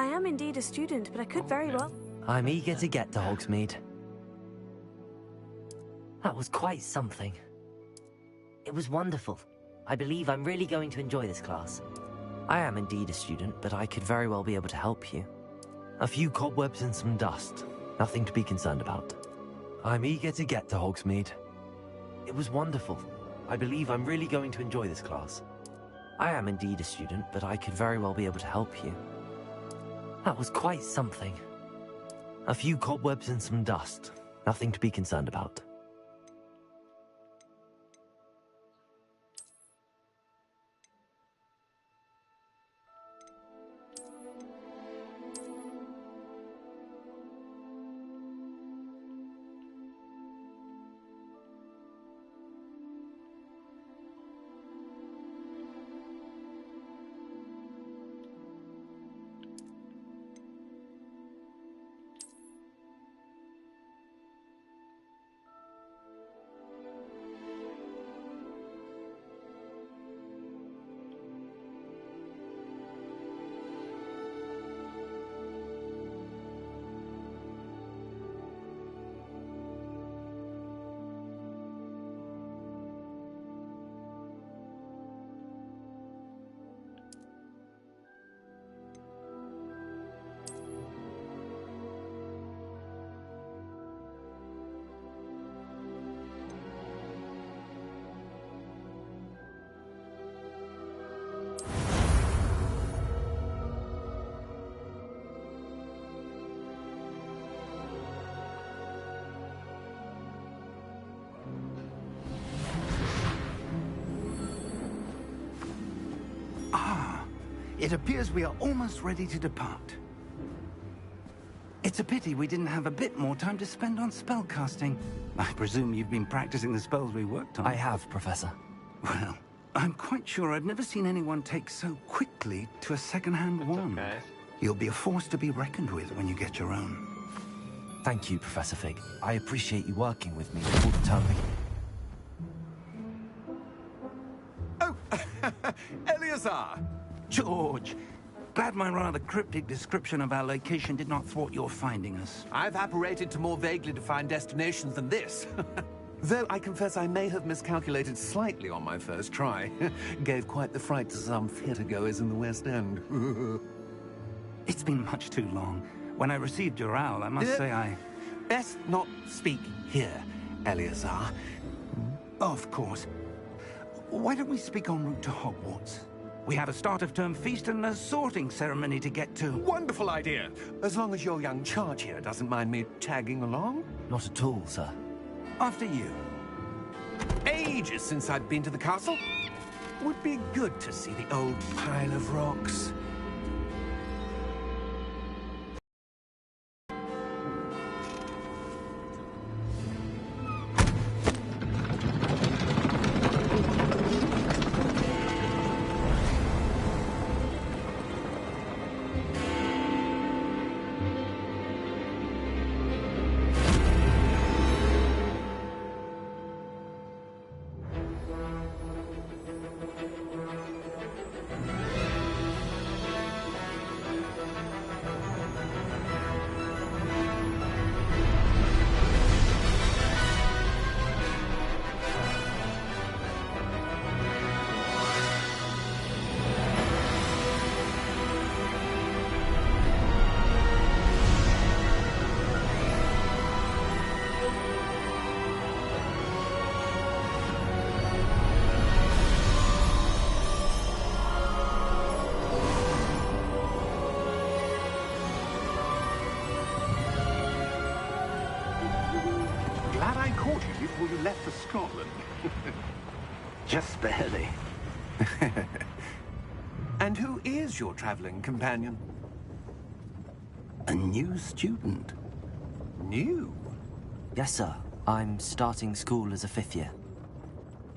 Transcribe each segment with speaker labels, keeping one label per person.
Speaker 1: I am indeed a student, but I could very well...
Speaker 2: I'm eager to get to Hogsmeade. That was quite something. It was wonderful. I believe I'm really going to enjoy this class. I am indeed a student, but I could very well be able to help you. A few cobwebs and some dust. Nothing to be concerned about. I'm eager to get to Hogsmeade. It was wonderful. I believe I'm really going to enjoy this class. I am indeed a student, but I could very well be able to help you. That was quite something. A few cobwebs and some dust. Nothing to be concerned about.
Speaker 3: It appears we are almost ready to depart. It's a pity we didn't have a bit more time to spend on spellcasting. I presume you've been practicing the spells we worked on.
Speaker 2: I have, Professor.
Speaker 3: Well, I'm quite sure I've never seen anyone take so quickly to a second-hand wand.
Speaker 4: Okay.
Speaker 3: You'll be a force to be reckoned with when you get your own.
Speaker 2: Thank you, Professor Fig. I appreciate you working with me before the term begins.
Speaker 4: Oh, Eleazar!
Speaker 3: George, glad my rather cryptic description of our location did not thwart your finding us.
Speaker 4: I've apparated to more vaguely defined destinations than this. Though I confess I may have miscalculated slightly on my first try. Gave quite the fright to some theatre-goers in the West End.
Speaker 3: It's been much too long. When I received your owl, I must say I...
Speaker 4: Best not speak here, Eleazar.
Speaker 3: Of course. Why don't we speak en route to Hogwarts? We have a start-of-term feast and a sorting ceremony to get to.
Speaker 4: Wonderful idea! As long as your young charge here doesn't mind me tagging along.
Speaker 2: Not at all, sir.
Speaker 3: After you.
Speaker 4: Ages since I'd been to the castle. Would be good to see the old pile of rocks. Glad I caught you before you left for Scotland.
Speaker 3: Just barely.
Speaker 4: And who is your traveling companion?
Speaker 3: A new student.
Speaker 4: New?
Speaker 2: Yes, sir. I'm starting school as a 5th year.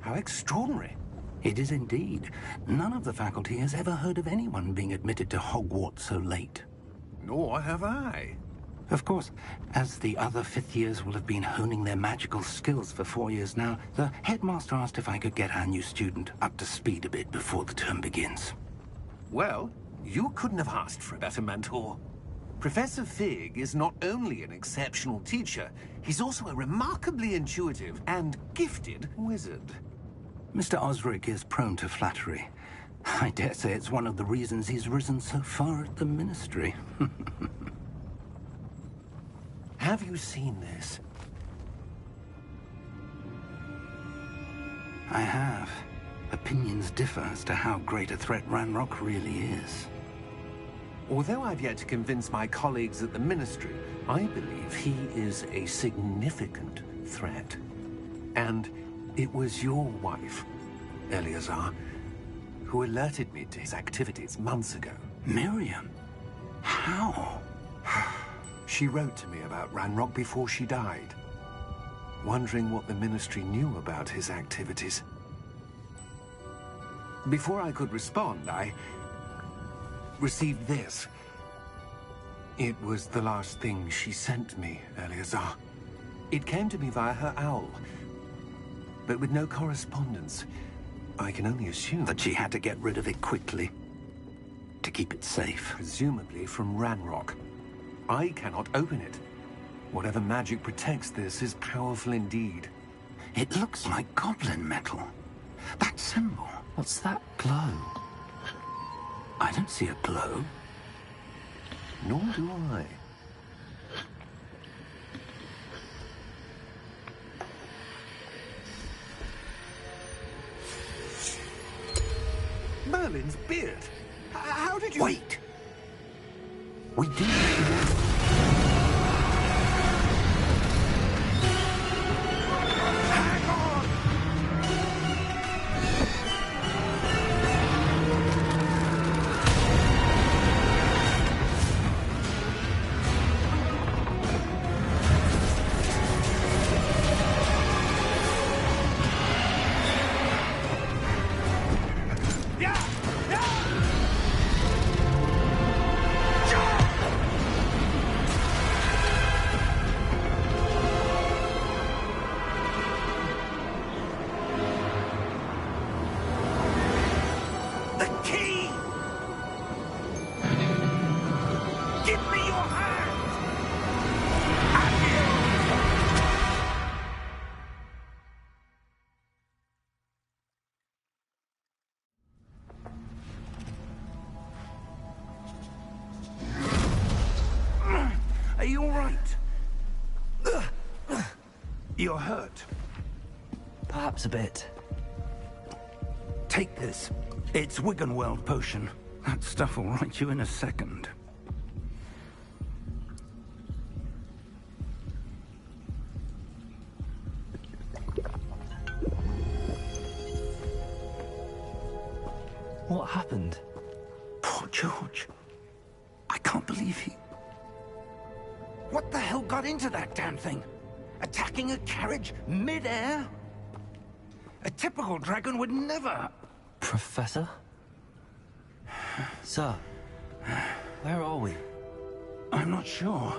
Speaker 4: How extraordinary.
Speaker 3: It is indeed. None of the faculty has ever heard of anyone being admitted to Hogwarts so late.
Speaker 4: Nor have I.
Speaker 3: Of course, as the other 5th years will have been honing their magical skills for 4 years now, the headmaster asked if I could get our new student up to speed a bit before the term begins.
Speaker 4: Well, You couldn't have asked for a better mentor. Professor Fig is not only an exceptional teacher, he's also a remarkably intuitive and gifted wizard.
Speaker 3: Mr. Osric is prone to flattery. I dare say it's one of the reasons he's risen so far at the Ministry.
Speaker 4: Have you seen this?
Speaker 3: I have. Opinions differ as to how great a threat Ranrock really is.
Speaker 4: Although I've yet to convince my colleagues at the Ministry, I believe he is a significant threat. And it was your wife, Eleazar, who alerted me to his activities months ago.
Speaker 3: Miriam? How?
Speaker 4: She wrote to me about Ranrock before she died, wondering what the Ministry knew about his activities. Before I could respond, I received this. It was the last thing she sent me, Eleazar. It came to me via her owl, but with no correspondence. I can only assume
Speaker 3: That she had to get rid of it quickly, to keep it safe.
Speaker 4: presumably from Ranrock. I cannot open it. Whatever magic protects this is powerful indeed.
Speaker 3: It looks like goblin metal. That symbol.
Speaker 2: What's that glow?
Speaker 3: I don't see a glow.
Speaker 4: Nor do I. Merlin's beard. How did you...
Speaker 3: Wait! We do.
Speaker 4: Hang on! Yeah! Yeah! The key! Give me your hand!
Speaker 3: Are you all right? You're hurt.
Speaker 2: Perhaps a bit.
Speaker 3: Take this. It's Wiggenweld potion. That stuff will right you in a second.
Speaker 2: What happened?
Speaker 3: Poor George. I can't believe he... What the hell got into that damn thing? Attacking a carriage mid-air? A typical dragon would never...
Speaker 2: Professor? Sir, where are we?
Speaker 3: I'm not sure.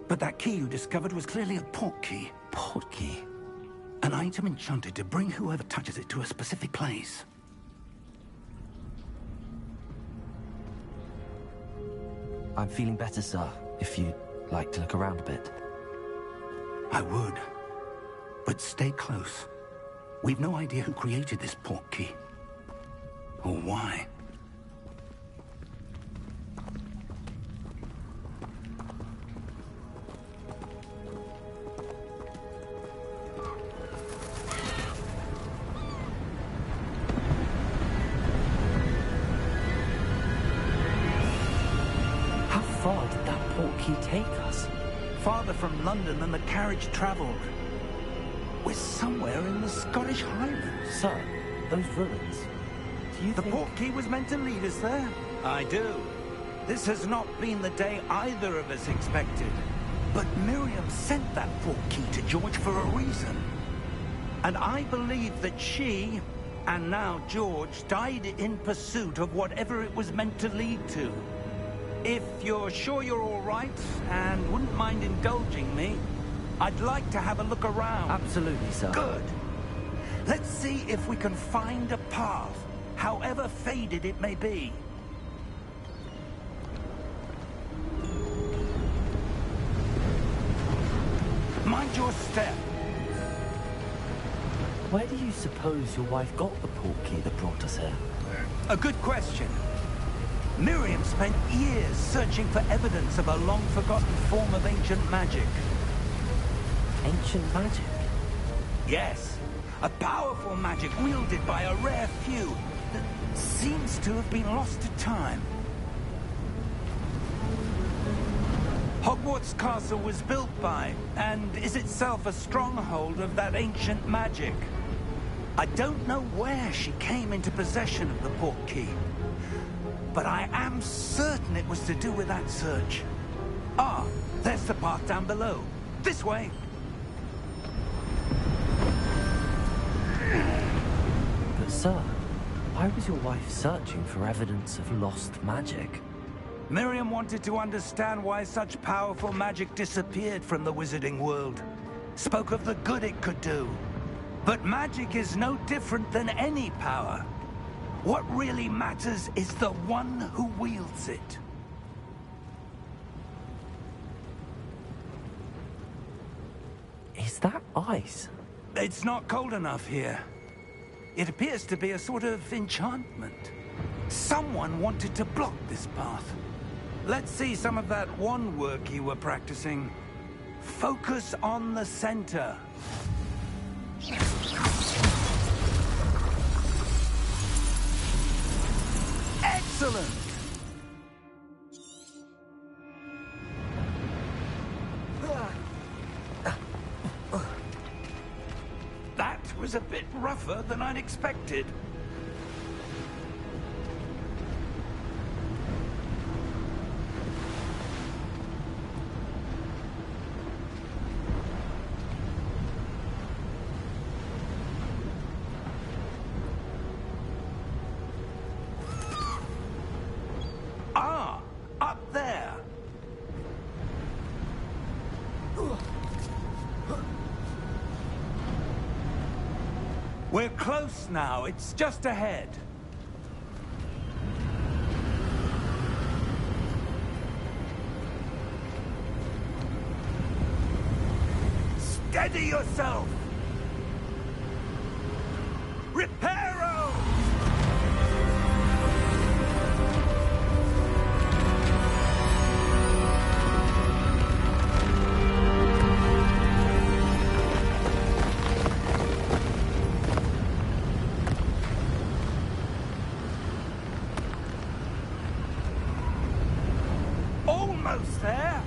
Speaker 3: But that key you discovered was clearly a port key.
Speaker 2: Port key?
Speaker 3: An item enchanted to bring whoever touches it to a specific place.
Speaker 2: I'm feeling better, sir, if you'd like to look around a bit.
Speaker 3: I would. But stay close. We've no idea who created this port key. Or why.
Speaker 2: How far did that port key take us?
Speaker 3: Farther from London than the carriage traveled. We're somewhere in the Scottish Highlands.
Speaker 2: Sir, those ruins. Do you
Speaker 3: The
Speaker 2: think...
Speaker 3: port key was meant to lead us there? I do. This has not been the day either of us expected. But Miriam sent that port key to George for a reason. And I believe that she, and now George, died in pursuit of whatever it was meant to lead to. If you're sure you're all right, and wouldn't mind indulging me, I'd like to have a look around.
Speaker 2: Absolutely, sir.
Speaker 3: Good. Let's see if we can find a path, however faded it may be. guide your step.
Speaker 2: Where do you suppose your wife got the portkey that brought us here?
Speaker 3: A good question. Miriam spent years searching for evidence of a long-forgotten form of ancient magic.
Speaker 2: Ancient magic?
Speaker 3: Yes, a powerful magic wielded by a rare few that seems to have been lost to time. Hogwarts Castle was built by, and is itself a stronghold of that ancient magic. I don't know where she came into possession of the portkey, but I am certain it was to do with that search. Ah, there's the path down below. This way.
Speaker 2: But sir, why was your wife searching for evidence of lost magic?
Speaker 3: Miriam wanted to understand why such powerful magic disappeared from the wizarding world. Spoke of the good it could do. But magic is no different than any power. What really matters is the one who wields it.
Speaker 2: Is that ice?
Speaker 3: It's not cold enough here. It appears to be a sort of enchantment. Someone wanted to block this path. Let's see some of that wand work you were practicing. Focus on the center. Excellent! That was a bit rougher than I'd expected. Ah, up there. We're close now. It's just ahead. Steady yourself! Reparo! Almost there!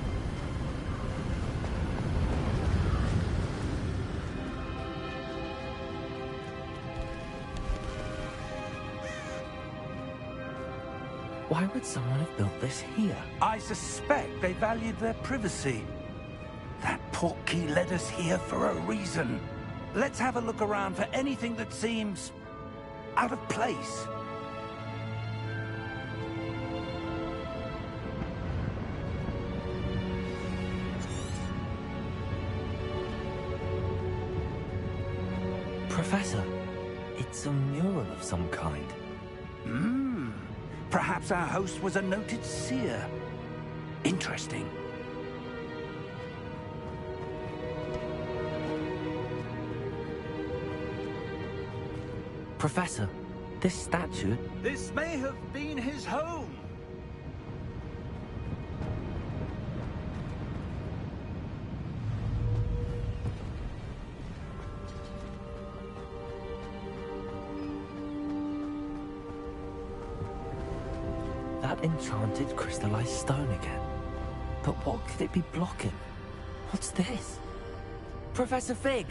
Speaker 2: Why would someone have built this here?
Speaker 3: I suspect they valued their privacy. That portkey led us here for a reason. Let's have a look around for anything that seems out of place.
Speaker 2: Professor, it's a mural of some kind.
Speaker 3: Perhaps our host was a noted seer. Interesting.
Speaker 2: Professor, this statue...
Speaker 3: This may have been his home.
Speaker 2: That enchanted crystallized stone again. But what could it be blocking? What's this? Professor Fig!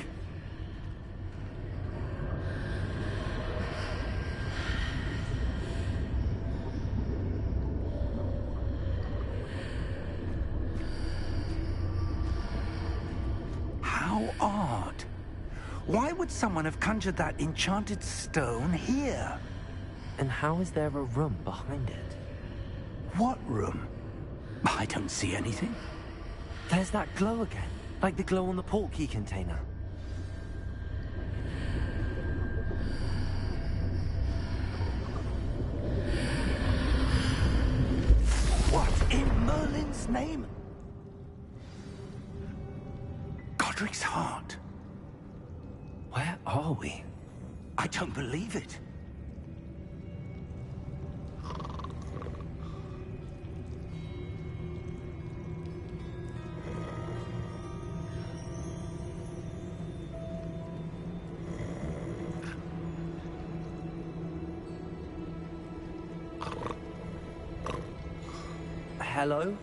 Speaker 3: How odd. Why would someone have conjured that enchanted stone here?
Speaker 2: And how is there a room behind it?
Speaker 3: What room? I don't see anything.
Speaker 2: There's that glow again, like the glow on the portkey container.
Speaker 3: What in Merlin's name? God Godric's heart.
Speaker 2: Where are we?
Speaker 3: I don't believe it.
Speaker 2: Hello?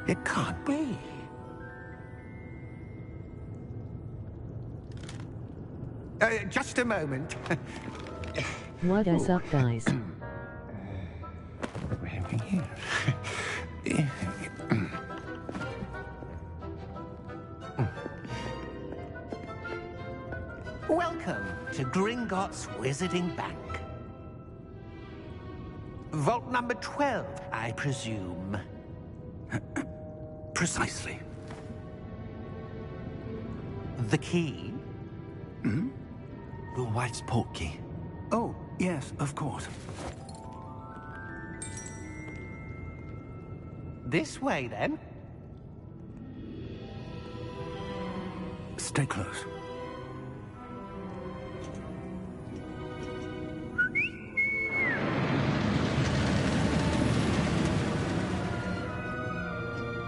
Speaker 3: It can't be. Just a moment.
Speaker 5: What is up, guys?
Speaker 3: Welcome to Gringotts Wizarding Bank. Vault number 12, I presume. Precisely. The key? Hmm?
Speaker 2: Your wife's portkey.
Speaker 3: Oh, yes, of course. This way, then. Stay close.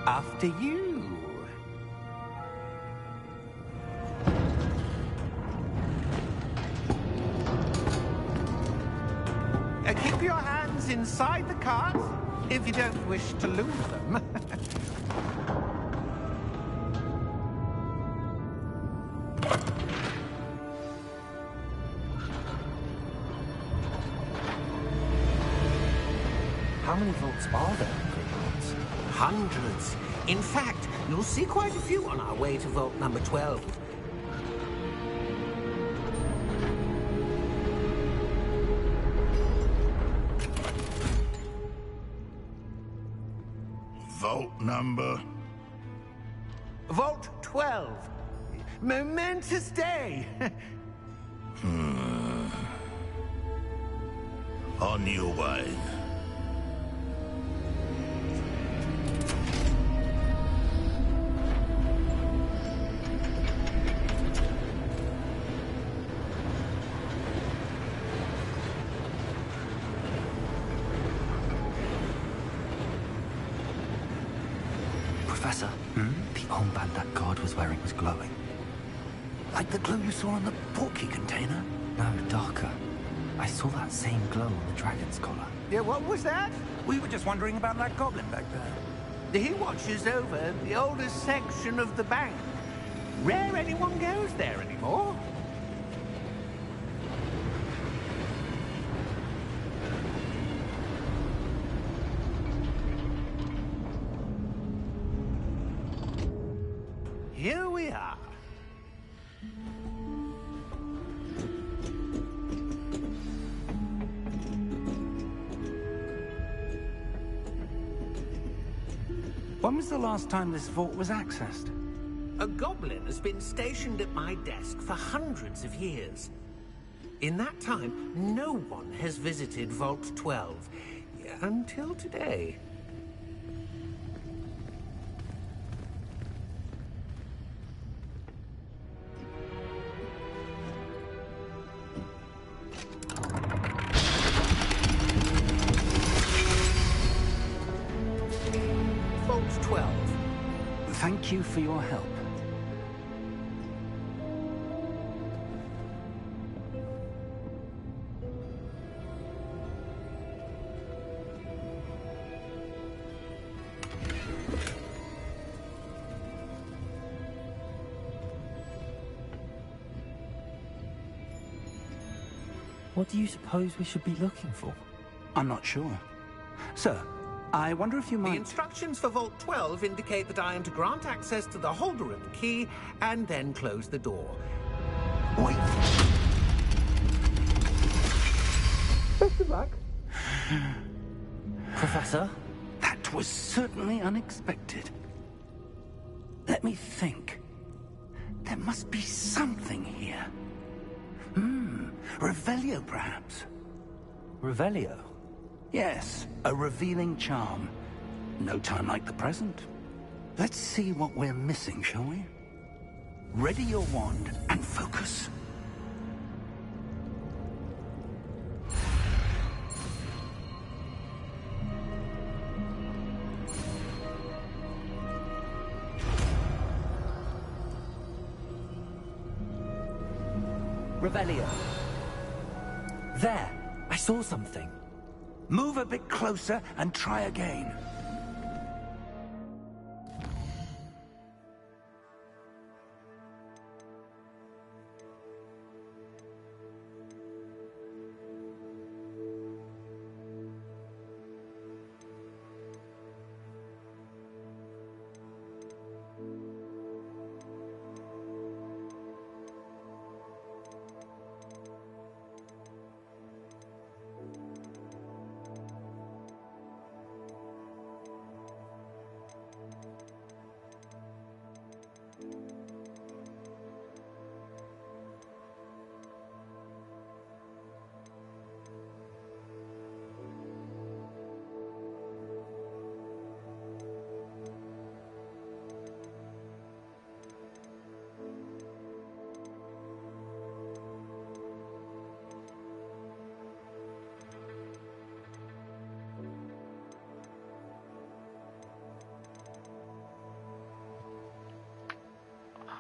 Speaker 3: After you. Keep your hands inside the cart if you don't wish to lose them.
Speaker 2: How many vaults are there in Gringotts?
Speaker 3: Hundreds. In fact, you'll see quite a few on our way to vault number 12.
Speaker 6: Vault number?
Speaker 3: Vault 12. Momentous day.
Speaker 6: On your way.
Speaker 2: Professor, the armband that guard was wearing was glowing.
Speaker 3: Like the glow you saw on the portkey container?
Speaker 2: No, darker. I saw that same glow on the dragon's collar.
Speaker 3: Yeah, what was that?
Speaker 7: We were just wondering about that goblin back there.
Speaker 3: He watches over the oldest section of the bank. Rare anyone goes there anymore. Here we are.
Speaker 7: When was the last time this vault was accessed?
Speaker 3: A goblin has been stationed at my desk for hundreds of years. In that time, no one has visited Vault 12 until today. Vault 12.
Speaker 7: Thank you for your help.
Speaker 2: What do you suppose we should be looking for?
Speaker 7: I'm not sure. Sir, I wonder if you
Speaker 3: The
Speaker 7: might...
Speaker 3: instructions for Vault 12 indicate that I am to grant access to the holder of the key and then close the door. Wait. Best of luck.
Speaker 2: Professor?
Speaker 3: That was certainly unexpected. Let me think. There must be something here. Revelio, perhaps?
Speaker 2: Revelio?
Speaker 3: Yes, a revealing charm. No time like the present. Let's see what we're missing, shall we? Ready your wand and focus.
Speaker 2: Revelio. There! I saw something.
Speaker 3: Move a bit closer and try again.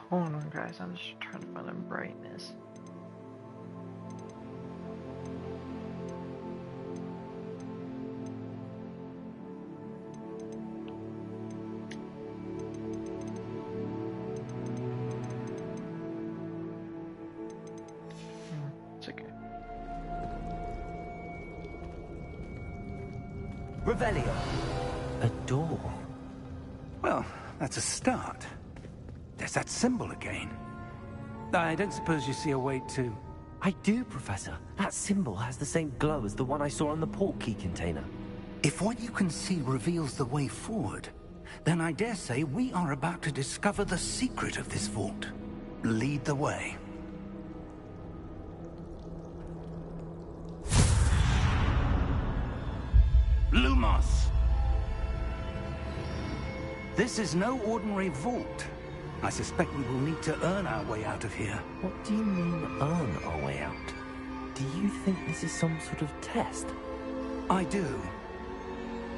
Speaker 8: Hold on, guys. I'm just trying to find the brightness. It's okay.
Speaker 2: Revelio. A door.
Speaker 3: Well, that's a start. There's that symbol again. I don't suppose you see a way to...
Speaker 2: I do, Professor. That symbol has the same glow as the one I saw on the port key container.
Speaker 3: If what you can see reveals the way forward, then I dare say we are about to discover the secret of this vault. Lead the way. Lumos! This is no ordinary vault. I suspect we will need to earn our way out of here.
Speaker 2: What do you mean, earn our way out? Do you think this is some sort of test?
Speaker 3: I do.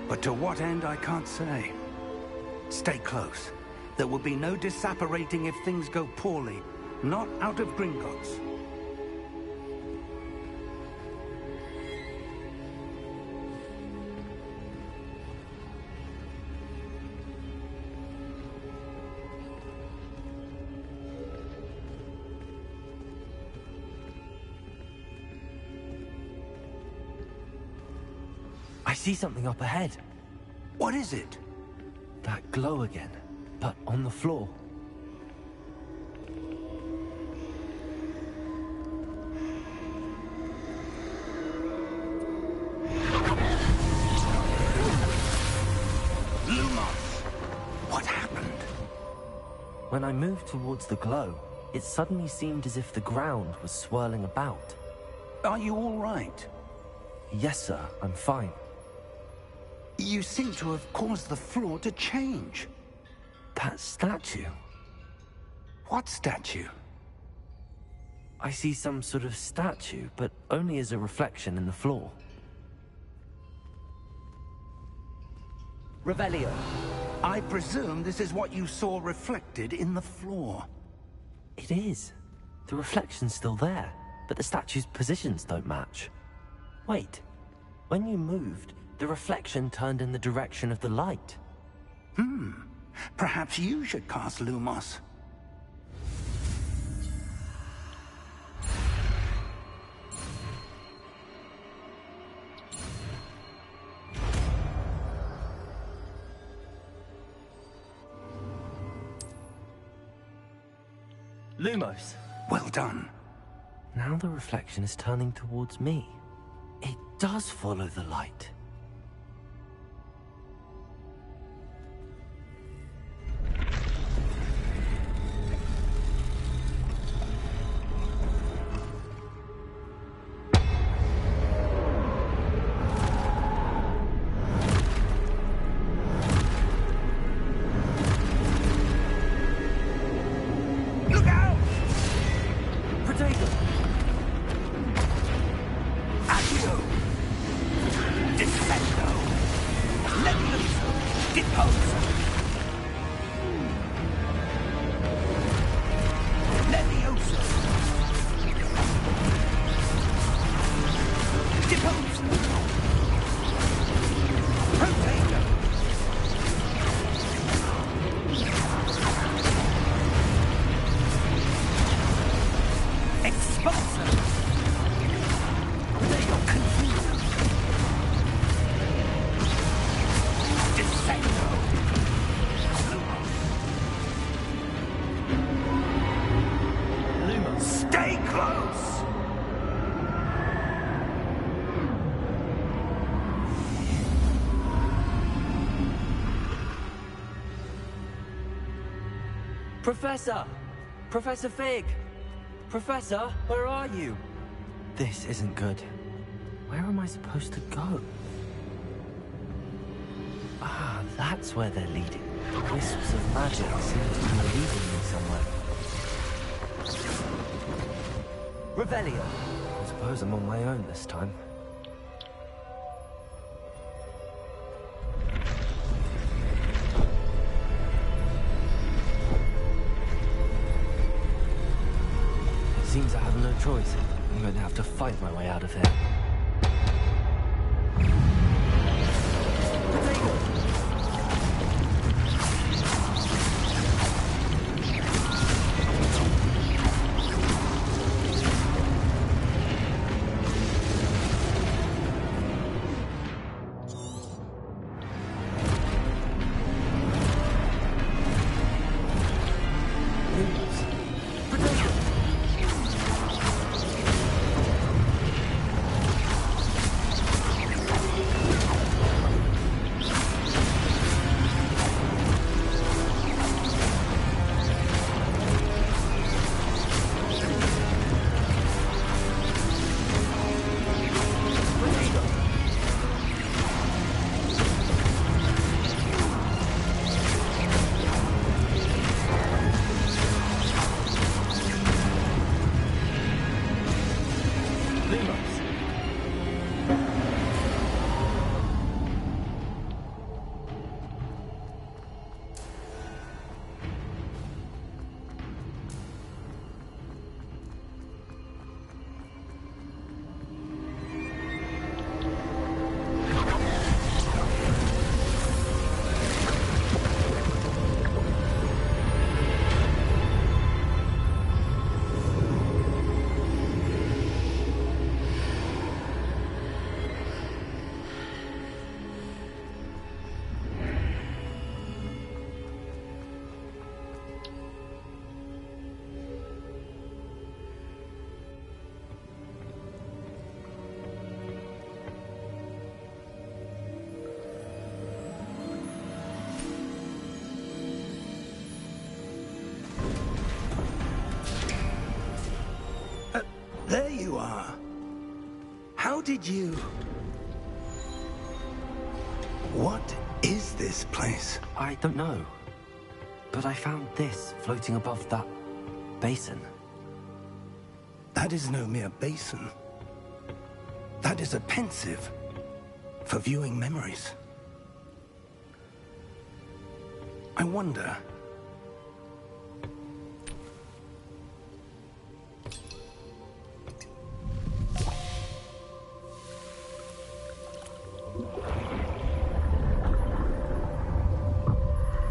Speaker 3: But to what end, I can't say. Stay close. There will be no disapparating if things go poorly. Not out of Gringotts.
Speaker 2: I see something up ahead.
Speaker 3: What is it?
Speaker 2: That glow again, but on the floor.
Speaker 3: Lumos! What happened?
Speaker 2: When I moved towards the glow, it suddenly seemed as if the ground was swirling about.
Speaker 3: Are you all right?
Speaker 2: Yes, sir, I'm fine.
Speaker 3: You seem to have caused the floor to change.
Speaker 2: That statue.
Speaker 3: What statue?
Speaker 2: I see some sort of statue, but only as a reflection in the floor. Revelio.
Speaker 3: I presume this is what you saw reflected in the floor.
Speaker 2: It is. The reflection's still there, but the statue's positions don't match. Wait. When you moved, the reflection turned in the direction of the light.
Speaker 3: Perhaps you should cast Lumos.
Speaker 2: Lumos.
Speaker 3: Well done.
Speaker 2: Now the reflection is turning towards me. It does follow the light. Professor! Professor Fig! Professor, where are you? This isn't good. Where am I supposed to go? Ah, that's where they're leading. Wisps of magic seem to be leading me somewhere. Revelio! I suppose I'm on my own this time. Seems I have no choice. I'm going to have to fight my way out of here.
Speaker 3: There you are. How did you... What is this place?
Speaker 2: I don't know. But I found this floating above that basin.
Speaker 3: That is no mere basin. That is a pensive for viewing memories. I wonder...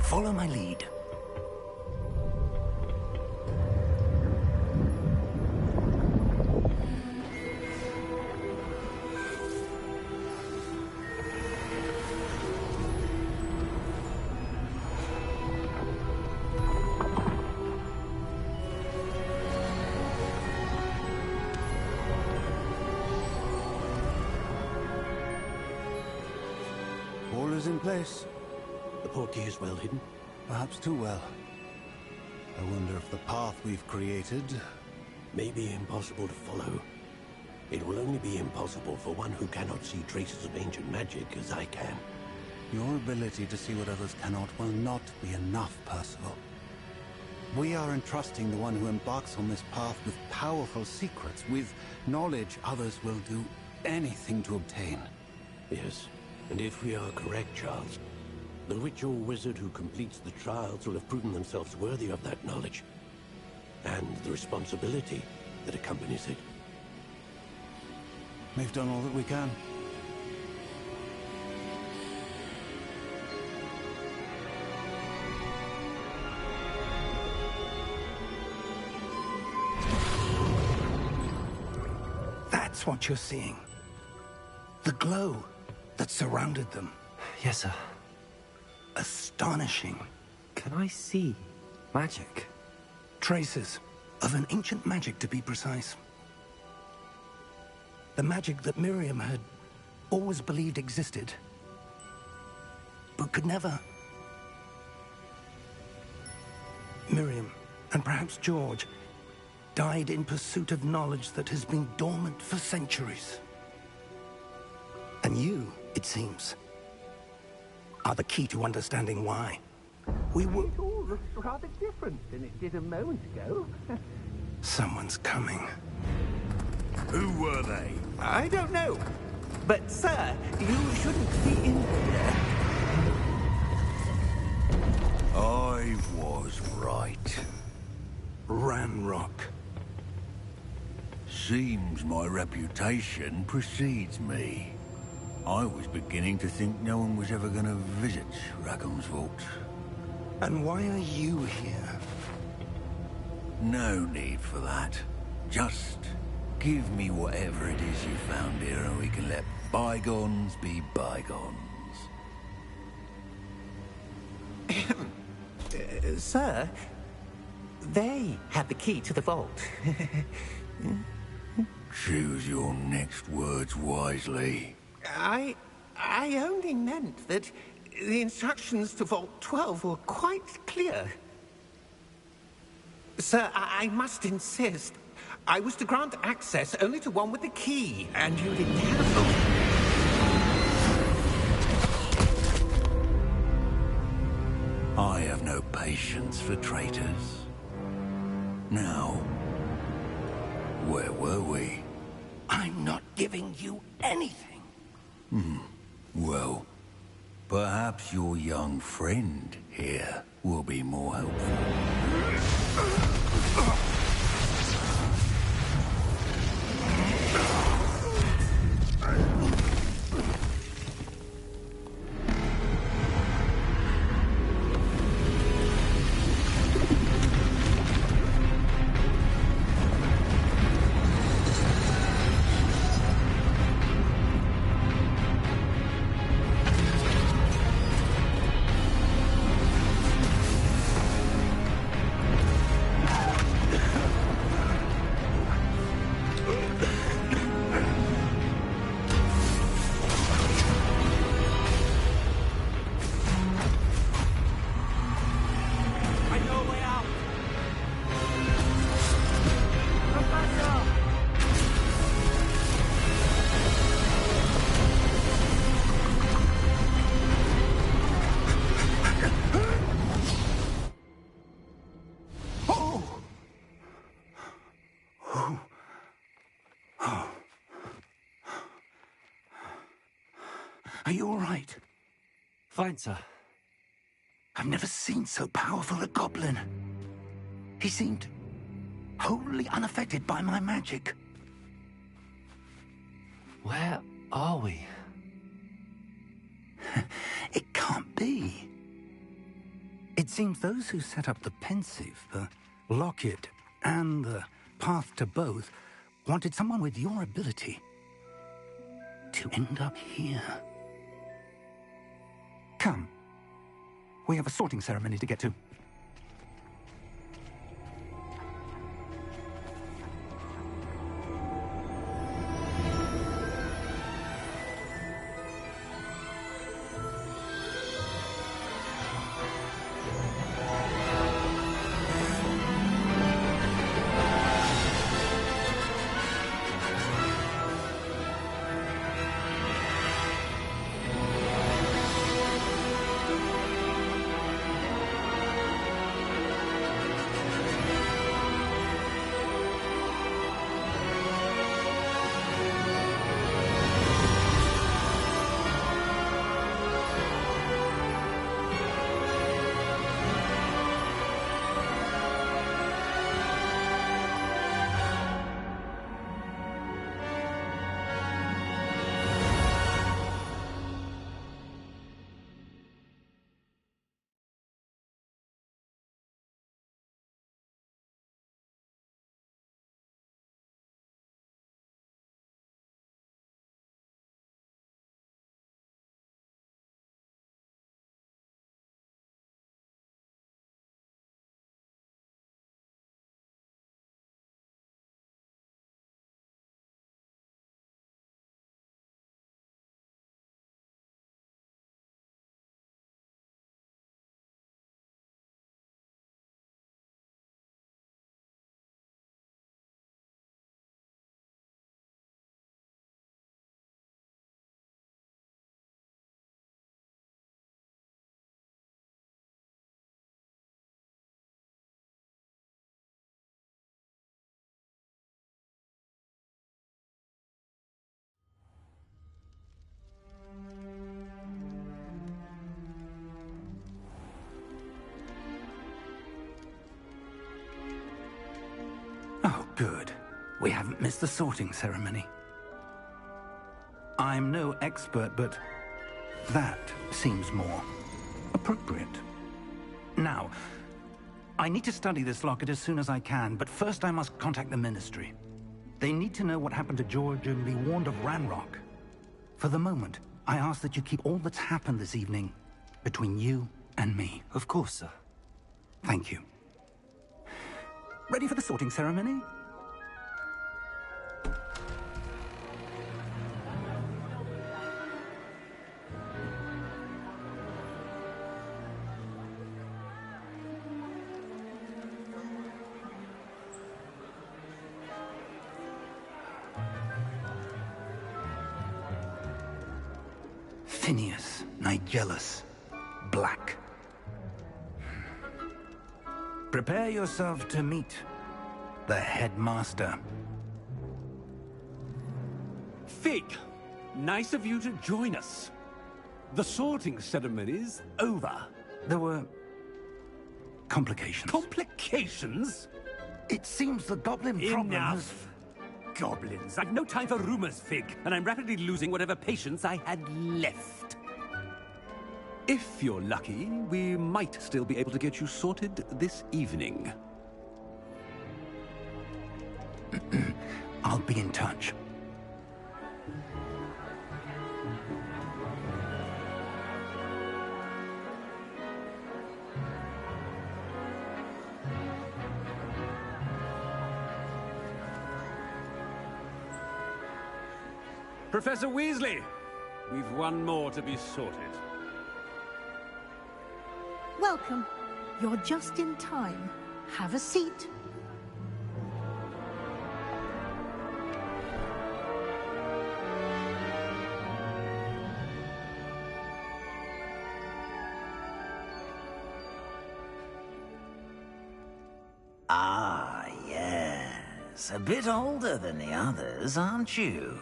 Speaker 3: Follow my lead.
Speaker 9: is in place.
Speaker 10: The portkey is well hidden?
Speaker 9: Perhaps too well. I wonder if the path we've created
Speaker 10: may be impossible to follow. It will only be impossible for one who cannot see traces of ancient magic as I can.
Speaker 9: Your ability to see what others cannot will not be enough, Percival. We are entrusting the one who embarks on this path with powerful secrets, with knowledge others will do anything to obtain.
Speaker 10: Yes, and if we are correct, Charles, the witch or wizard who completes the trials will have proven themselves worthy of that knowledge, and the responsibility that accompanies it.
Speaker 9: We've done all that we can.
Speaker 3: That's what you're seeing. The glow that surrounded them.
Speaker 2: Yes, sir.
Speaker 3: Astonishing.
Speaker 2: Can I see magic?
Speaker 3: Traces of an ancient magic, to be precise. The magic that Miriam had always believed existed, but could never. Miriam, and perhaps George, died in pursuit of knowledge that has been dormant for centuries. And you, it seems, are the key to understanding why. We will...
Speaker 11: It all looks rather different than it did a moment ago.
Speaker 3: Someone's coming.
Speaker 6: Who were they?
Speaker 11: I don't know. But, sir, you shouldn't be in here.
Speaker 6: I was right.
Speaker 3: Ranrock.
Speaker 6: Seems my reputation precedes me. I was beginning to think no one was ever going to visit Rackham's vault.
Speaker 3: And why are you here?
Speaker 6: No need for that. Just give me whatever it is you found here and we can let bygones be bygones.
Speaker 11: Sir, they have the key to the vault.
Speaker 6: Choose your next words wisely.
Speaker 11: I only meant that the instructions to Vault 12 were quite clear. Sir, I must insist. I was to grant access only to one with the key, and you didn't have them.
Speaker 6: I have no patience for traitors. Now, where were we?
Speaker 3: I'm not giving you anything.
Speaker 6: Well, perhaps your young friend here will be more helpful.
Speaker 3: Are you all right?
Speaker 2: Fine, sir.
Speaker 3: I've never seen so powerful a goblin. He seemed wholly unaffected by my magic.
Speaker 2: Where are we?
Speaker 3: It can't be. It seems those who set up the pensive, the locket, and the path to both wanted someone with your ability to end up here. Come. We have a sorting ceremony to get to. Good. We haven't missed the sorting ceremony. I'm no expert, but that seems more appropriate. Now, I need to study this locket as soon as I can, but first I must contact the Ministry. They need to know what happened to George and be warned of Ranrock. For the moment, I ask that you keep all that's happened this evening between you and me.
Speaker 2: Of course, sir.
Speaker 3: Thank you. Ready for the sorting ceremony? Phineas, Nigellus, Black. Prepare yourself to meet the headmaster.
Speaker 12: Fig, nice of you to join us. The sorting ceremony's over.
Speaker 3: There were complications.
Speaker 12: Complications?
Speaker 3: It seems the goblin problem
Speaker 12: Enough! Goblins. I've no time for rumors, Fig, and I'm rapidly losing whatever patience I had left. If you're lucky, we might still be able to get you sorted this evening.
Speaker 3: I'll be in touch.
Speaker 12: Professor Weasley, we've one more to be sorted.
Speaker 13: Welcome. You're just in time. Have a seat.
Speaker 14: Ah, yes. A bit older than the others, aren't you?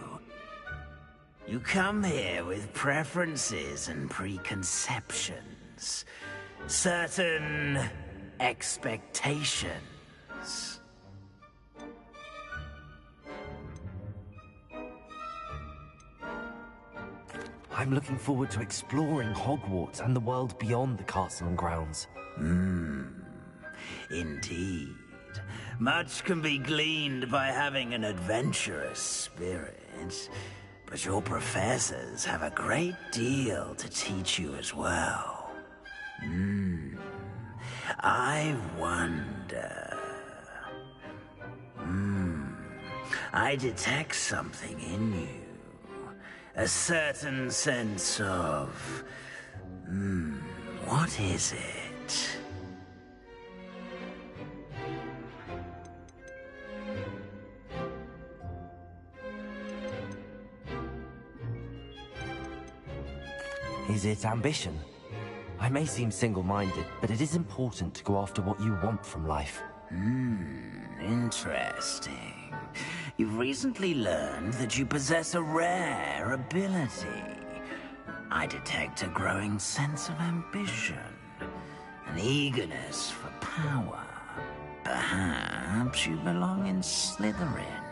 Speaker 14: You come here with preferences and preconceptions. Certain expectations.
Speaker 2: I'm looking forward to exploring Hogwarts and the world beyond the castle and grounds.
Speaker 14: Indeed. Much can be gleaned by having an adventurous spirit. But your professors have a great deal to teach you as well. I wonder... I detect something in you. A certain sense of... what is it?
Speaker 2: Is it ambition? I may seem single-minded, but it is important to go after what you want from life.
Speaker 14: Interesting. You've recently learned that you possess a rare ability. I detect a growing sense of ambition, an eagerness for power. Perhaps you belong in Slytherin.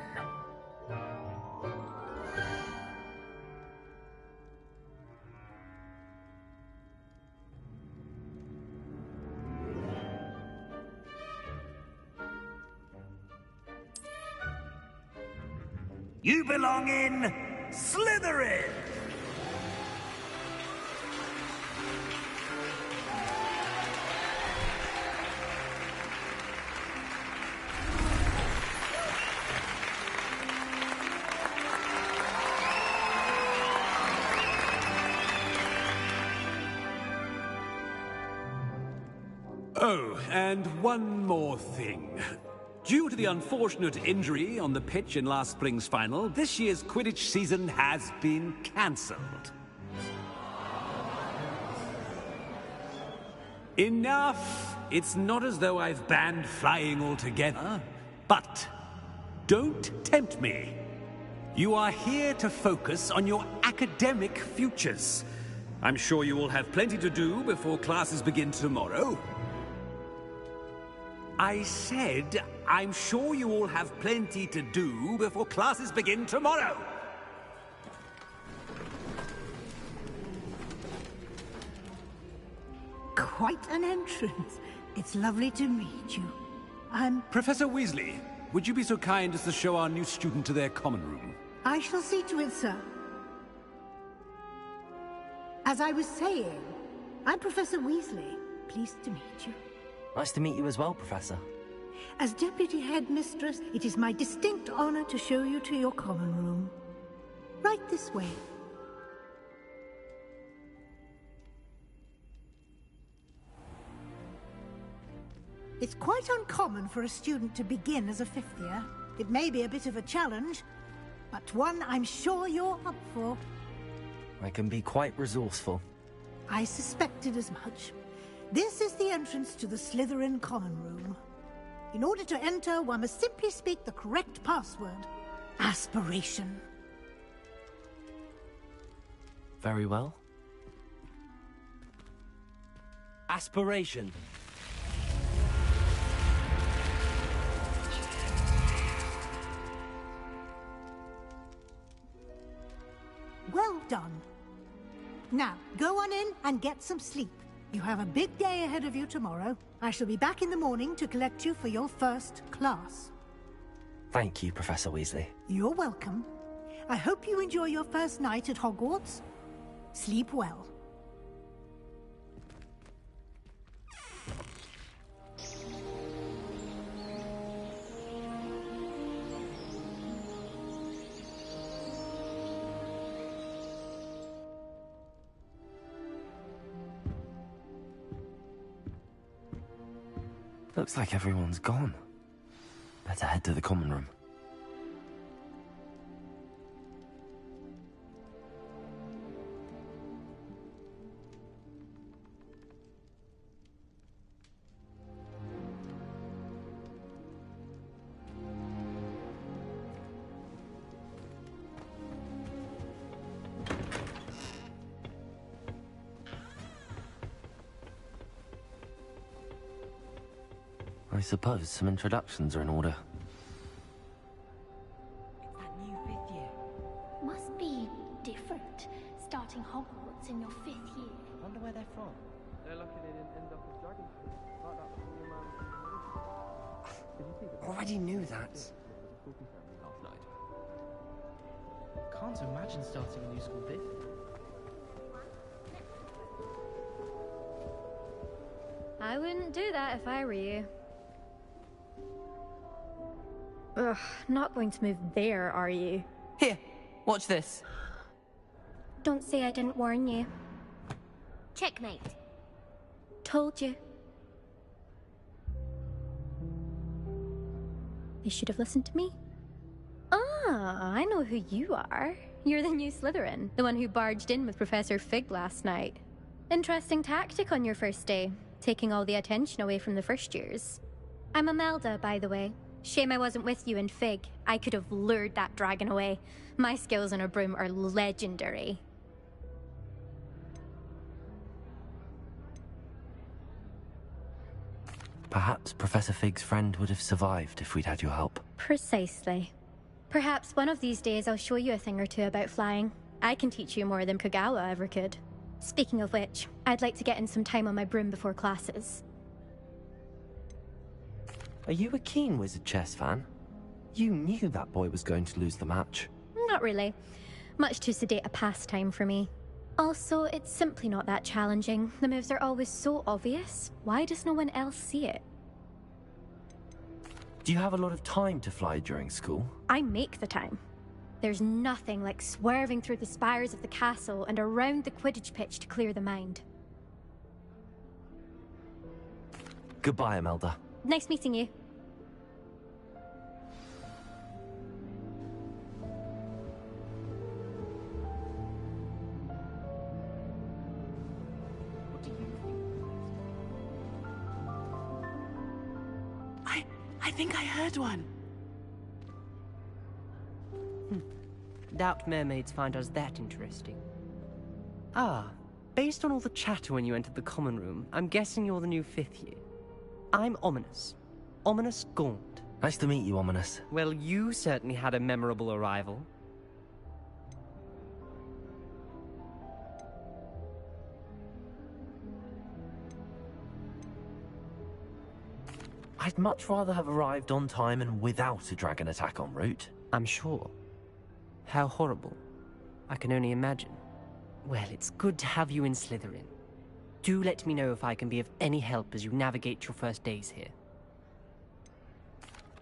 Speaker 14: You belong in Slytherin!
Speaker 12: Oh, and one more thing. Due to the unfortunate injury on the pitch in last spring's final, this year's Quidditch season has been cancelled. Enough! It's not as though I've banned flying altogether, but don't tempt me. You are here to focus on your academic futures. I'm sure you will have plenty to do before classes begin tomorrow. I said, I'm sure you all have plenty to do before classes begin tomorrow.
Speaker 13: Quite an entrance. It's lovely to meet you.
Speaker 12: Professor Weasley, would you be so kind as to show our new student to their common room?
Speaker 13: I shall see to it, sir. As I was saying, I'm Professor Weasley. Pleased to meet you.
Speaker 2: Nice to meet you as well, Professor.
Speaker 13: As Deputy Headmistress, it is my distinct honor to show you to your common room. Right this way. It's quite uncommon for a student to begin as a fifth year. It may be a bit of a challenge, but one I'm sure you're up for.
Speaker 2: I can be quite resourceful.
Speaker 13: I suspected as much. This is the entrance to the Slytherin common room. In order to enter, one must simply speak the correct password. Aspiration.
Speaker 2: Very well. Aspiration.
Speaker 13: Well done. Now, go on in and get some sleep. You have a big day ahead of you tomorrow. I shall be back in the morning to collect you for your first class.
Speaker 2: Thank you, Professor Weasley.
Speaker 13: You're welcome. I hope you enjoy your first night at Hogwarts. Sleep well.
Speaker 2: Looks like everyone's gone. Better head to the common room. I suppose some introductions are in order.
Speaker 15: It's that new fifth year.
Speaker 16: Must be different, starting Hogwarts in your 5th year.
Speaker 15: Wonder where they're from.
Speaker 17: They're lucky they didn't end up as dragons. Like that funny man from the Did you see that?
Speaker 15: Already knew that.
Speaker 17: Last night.
Speaker 15: Can't imagine starting a new school this.
Speaker 18: I wouldn't do that if I were you. Ugh, not going to move there, are you?
Speaker 15: Here, watch this.
Speaker 16: Don't say I didn't warn you. Checkmate.
Speaker 18: Told you. They should have listened to me. Ah, I know who you are. You're the new Slytherin, the one who barged in with Professor Fig last night. Interesting tactic on your first day, taking all the attention away from the first years. I'm Imelda, by the way. Shame I wasn't with you in Fig. I could have lured that dragon away. My skills on a broom are legendary.
Speaker 2: Perhaps Professor Fig's friend would have survived if we'd had your help.
Speaker 18: Precisely. Perhaps one of these days I'll show you a thing or two about flying. I can teach you more than Kagawa ever could. Speaking of which, I'd like to get in some time on my broom before classes.
Speaker 2: Are you a keen Wizard Chess fan? You knew that boy was going to lose the match.
Speaker 18: Not really. Much too sedate a pastime for me. Also, it's simply not that challenging. The moves are always so obvious. Why does no one else see it?
Speaker 2: Do you have a lot of time to fly during school?
Speaker 18: I make the time. There's nothing like swerving through the spires of the castle and around the Quidditch pitch to clear the mind.
Speaker 2: Goodbye, Imelda.
Speaker 18: Nice meeting you.
Speaker 15: What do you think? I think I heard one.
Speaker 19: Doubt mermaids find us that interesting. Ah, based on all the chatter when you entered the common room, I'm guessing you're the new 5th year. I'm ominous. Ominous Gaunt.
Speaker 2: Nice to meet you, Ominous.
Speaker 19: Well, you certainly had a memorable arrival.
Speaker 2: I'd much rather have arrived on time and without a dragon attack en route.
Speaker 19: I'm sure. How horrible. I can only imagine. Well, it's good to have you in Slytherin. Do let me know if I can be of any help as you navigate your first days here.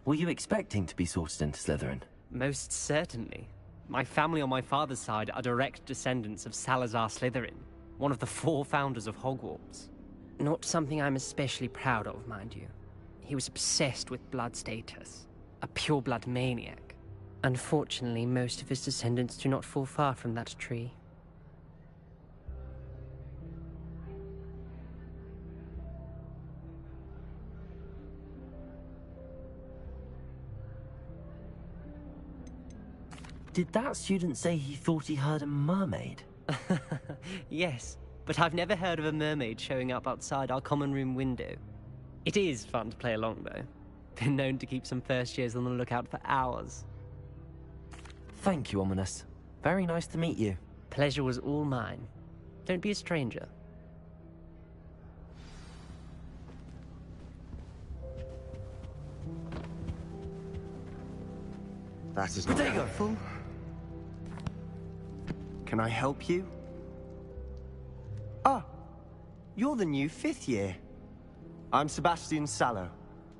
Speaker 2: Were you expecting to be sorted into Slytherin?
Speaker 19: Most certainly. My family on my father's side are direct descendants of Salazar Slytherin, one of the 4 founders of Hogwarts. Not something I'm especially proud of, mind you. He was obsessed with blood status, a pure-blood maniac. Unfortunately, most of his descendants do not fall far from that tree.
Speaker 2: Did that student say he thought he heard a mermaid?
Speaker 19: Yes, but I've never heard of a mermaid showing up outside our common room window. It is fun to play along, though. Been known to keep some first years on the lookout for hours.
Speaker 2: Thank you, Ominous. Very nice to meet you.
Speaker 19: Pleasure was all mine. Don't be a stranger.
Speaker 20: That is not helpful. Can I help you? Ah, you're the new 5th year. I'm Sebastian Sallow.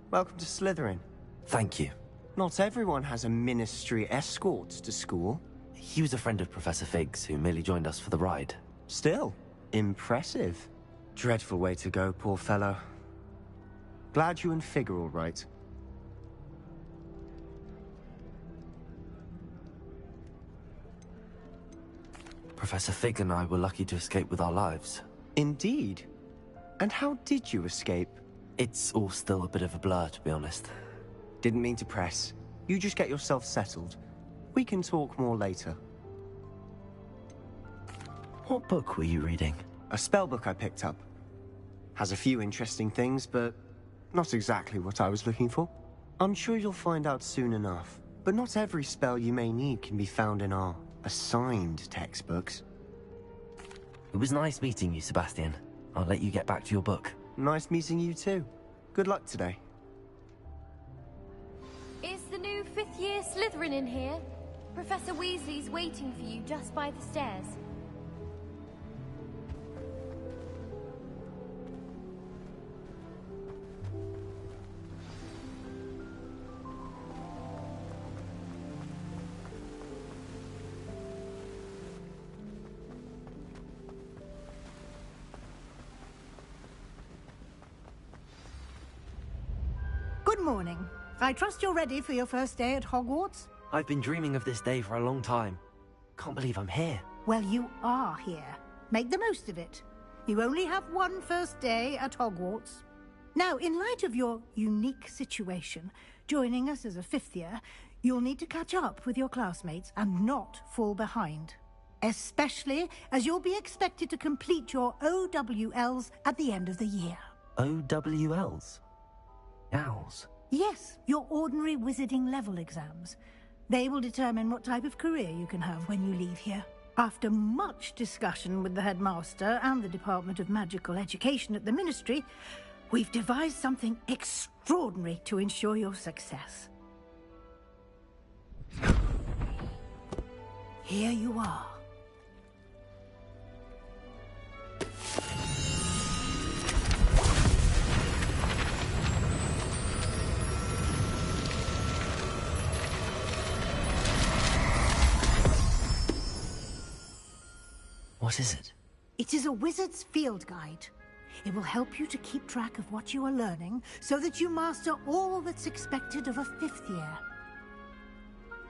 Speaker 20: Welcome to Slytherin.
Speaker 2: Thank you.
Speaker 20: Not everyone has a ministry escort to school.
Speaker 2: He was a friend of Professor Fig's who merely joined us for the ride.
Speaker 20: Still, impressive. Dreadful way to go, poor fellow. Glad you and Fig are all right.
Speaker 2: Professor Fig and I were lucky to escape with our lives.
Speaker 20: Indeed. And how did you escape?
Speaker 2: It's all still a bit of a blur, to be honest.
Speaker 20: Didn't mean to press. You just get yourself settled. We can talk more later.
Speaker 2: What book were you reading?
Speaker 20: A spell book I picked up. Has a few interesting things, but not exactly what I was looking for. I'm sure you'll find out soon enough. But not every spell you may need can be found in our assigned textbooks.
Speaker 2: It was nice meeting you, Sebastian. I'll let you get back to your book.
Speaker 20: Nice meeting you too. Good luck today.
Speaker 16: Is the new 5th year Slytherin in here? Professor Weasley's waiting for you just by the stairs.
Speaker 13: Good morning. I trust you're ready for your first day at Hogwarts?
Speaker 2: I've been dreaming of this day for a long time. Can't believe I'm here.
Speaker 13: Well, you are here. Make the most of it. You only have one first day at Hogwarts. Now, in light of your unique situation, joining us as a 5th year, you'll need to catch up with your classmates and not fall behind. Especially as you'll be expected to complete your OWLs at the end of the year.
Speaker 2: OWLs? Owls?
Speaker 13: Yes, your ordinary wizarding level exams. They will determine what type of career you can have when you leave here. After much discussion with the headmaster and the Department of Magical Education at the Ministry, we've devised something extraordinary to ensure your success. Here you are.
Speaker 2: What is it?
Speaker 13: It is a wizard's field guide. It will help you to keep track of what you are learning so that you master all that's expected of a 5th year.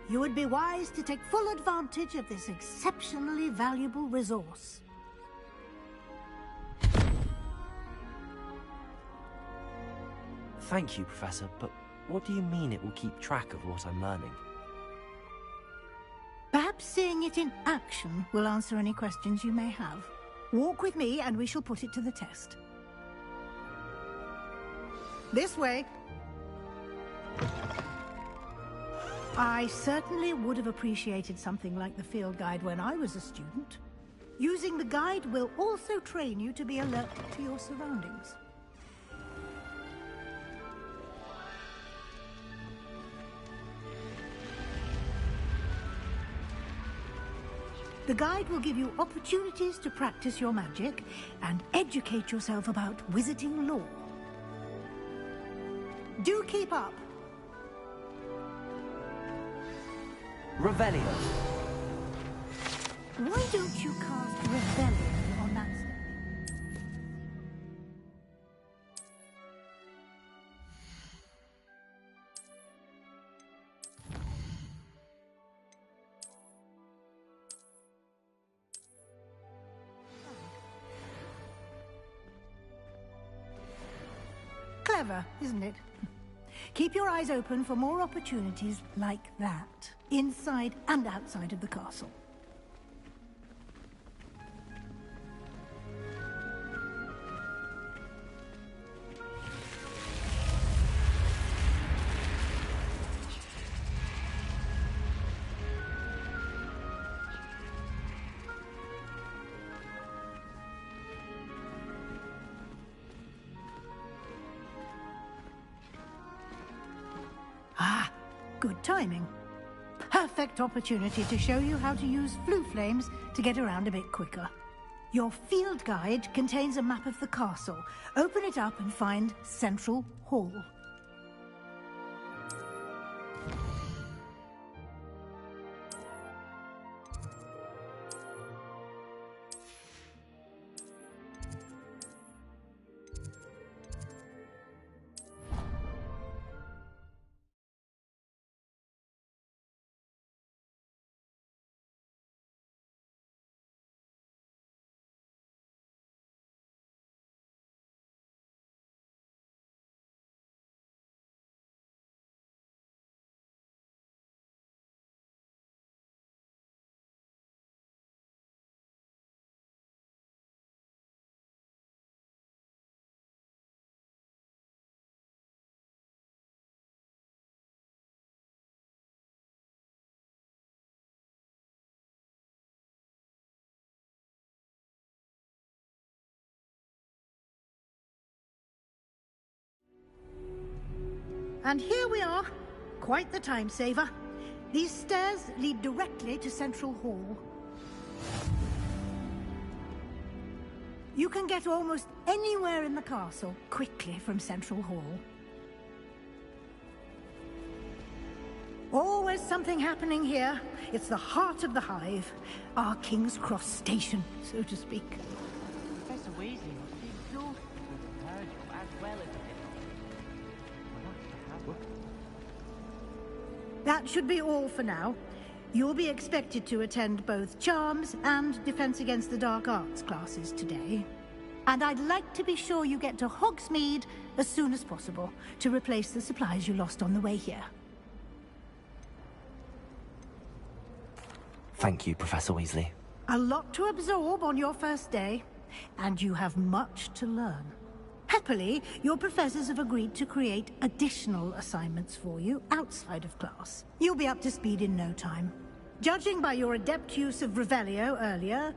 Speaker 13: You would be wise to take full advantage of this exceptionally valuable resource.
Speaker 2: Thank you, Professor, but what do you mean it will keep track of what I'm learning?
Speaker 13: Perhaps seeing it in action will answer any questions you may have. Walk with me and we shall put it to the test. This way. I certainly would have appreciated something like the field guide when I was a student. Using the guide will also train you to be alert to your surroundings. The guide will give you opportunities to practice your magic and educate yourself about wizarding lore. Do keep up!
Speaker 2: Revelio.
Speaker 13: Why don't you cast Revelio on that spell? Clever, isn't it? Keep your eyes open for more opportunities like that, inside and outside of the castle. Ah, good timing. Perfect opportunity to show you how to use flue flames to get around a bit quicker. Your field guide contains a map of the castle. Open it up and find Central Hall. And here we are. Quite the time saver. These stairs lead directly to Central Hall. You can get almost anywhere in the castle quickly from Central Hall. Always something happening here. It's the heart of the hive. Our King's Cross station, so to speak.
Speaker 15: Professor Weasley must be exhausted with her job as well as the
Speaker 13: That should be all for now. You'll be expected to attend both Charms and Defense Against the Dark Arts classes today. And I'd like to be sure you get to Hogsmeade as soon as possible to replace the supplies you lost on the way here.
Speaker 2: Thank you, Professor Weasley.
Speaker 13: A lot to absorb on your first day, and you have much to learn. Happily, your professors have agreed to create additional assignments for you outside of class. You'll be up to speed in no time. Judging by your adept use of Revelio earlier,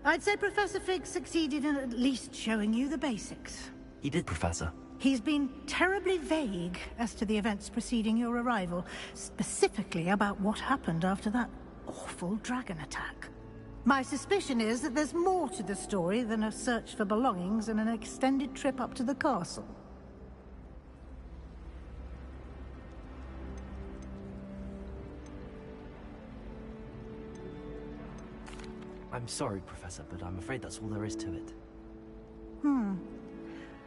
Speaker 13: I'd say Professor Fig succeeded in at least showing you the basics.
Speaker 2: He did, Professor.
Speaker 13: He's been terribly vague as to the events preceding your arrival, specifically about what happened after that awful dragon attack. My suspicion is that there's more to the story than a search for belongings and an extended trip up to the castle.
Speaker 2: I'm sorry, Professor, but I'm afraid that's all there is to it.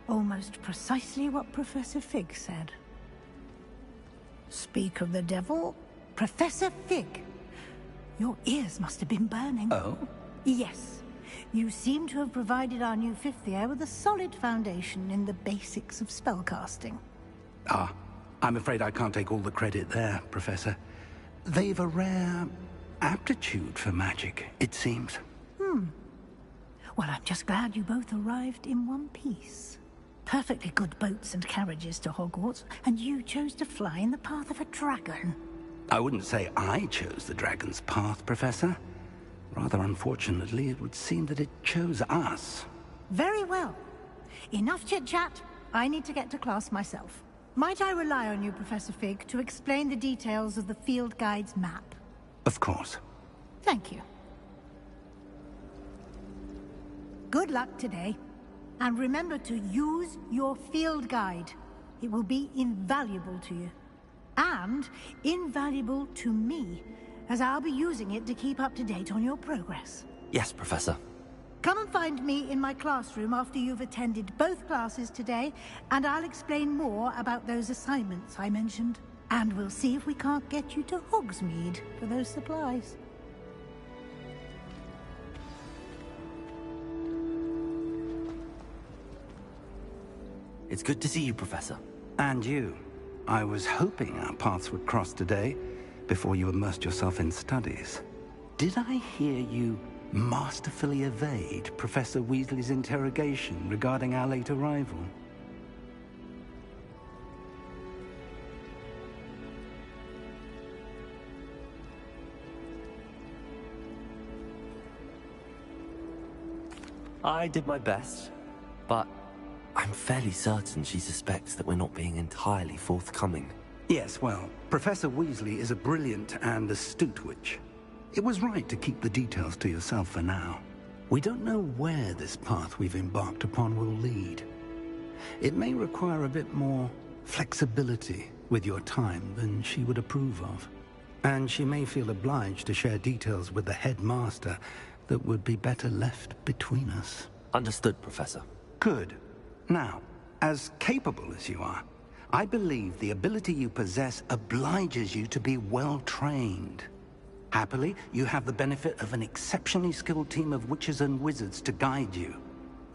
Speaker 13: Almost precisely what Professor Fig said. Speak of the devil, Professor Fig. Your ears must have been burning.
Speaker 3: Oh?
Speaker 13: Yes. You seem to have provided our new fifth year with a solid foundation in the basics of spellcasting.
Speaker 3: Ah, I'm afraid I can't take all the credit there, Professor. They've a rare aptitude for magic, it seems.
Speaker 13: Well, I'm just glad you both arrived in one piece. Perfectly good boats and carriages to Hogwarts, and you chose to fly in the path of a dragon.
Speaker 3: I wouldn't say I chose the dragon's path, Professor. Rather unfortunately, it would seem that it chose us.
Speaker 13: Very well. Enough chit-chat. I need to get to class myself. Might I rely on you, Professor Fig, to explain the details of the field guide's map?
Speaker 3: Of course.
Speaker 13: Thank you. Good luck today. And remember to use your field guide. It will be invaluable to you. And invaluable to me, as I'll be using it to keep up to date on your progress.
Speaker 2: Yes, Professor.
Speaker 13: Come and find me in my classroom after you've attended both classes today, and I'll explain more about those assignments I mentioned. And we'll see if we can't get you to Hogsmeade for those supplies.
Speaker 2: It's good to see you, Professor.
Speaker 3: And you. I was hoping our paths would cross today, before you immersed yourself in studies. Did I hear you masterfully evade Professor Weasley's interrogation regarding our late arrival?
Speaker 2: I did my best, but I'm fairly certain she suspects that we're not being entirely forthcoming.
Speaker 3: Yes, well, Professor Weasley is a brilliant and astute witch. It was right to keep the details to yourself for now. We don't know where this path we've embarked upon will lead. It may require a bit more flexibility with your time than she would approve of. And she may feel obliged to share details with the headmaster that would be better left between us.
Speaker 2: Understood, Professor.
Speaker 3: Good. Now, as capable as you are, I believe the ability you possess obliges you to be well-trained. Happily, you have the benefit of an exceptionally skilled team of witches and wizards to guide you.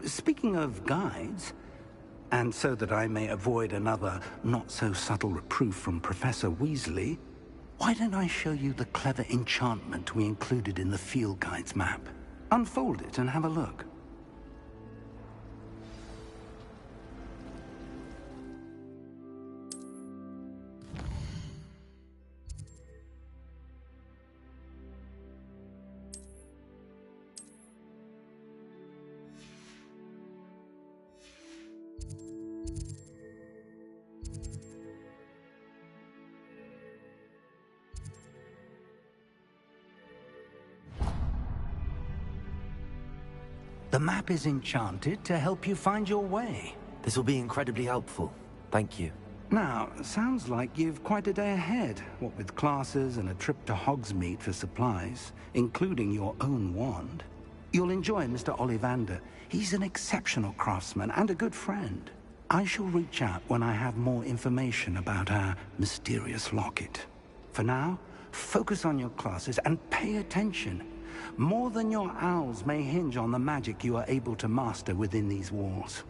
Speaker 3: Speaking of guides, and so that I may avoid another not-so-subtle reproof from Professor Weasley, why don't I show you the clever enchantment we included in the field guide's map? Unfold it and have a look. The map is enchanted to help you find your way.
Speaker 2: This will be incredibly helpful. Thank you.
Speaker 3: Now, sounds like you've quite a day ahead, what with classes and a trip to Hogsmeade for supplies, including your own wand. You'll enjoy Mr. Ollivander. He's an exceptional craftsman and a good friend. I shall reach out when I have more information about our mysterious locket. For now, focus on your classes and pay attention. More than your owls may hinge on the magic you are able to master within these walls.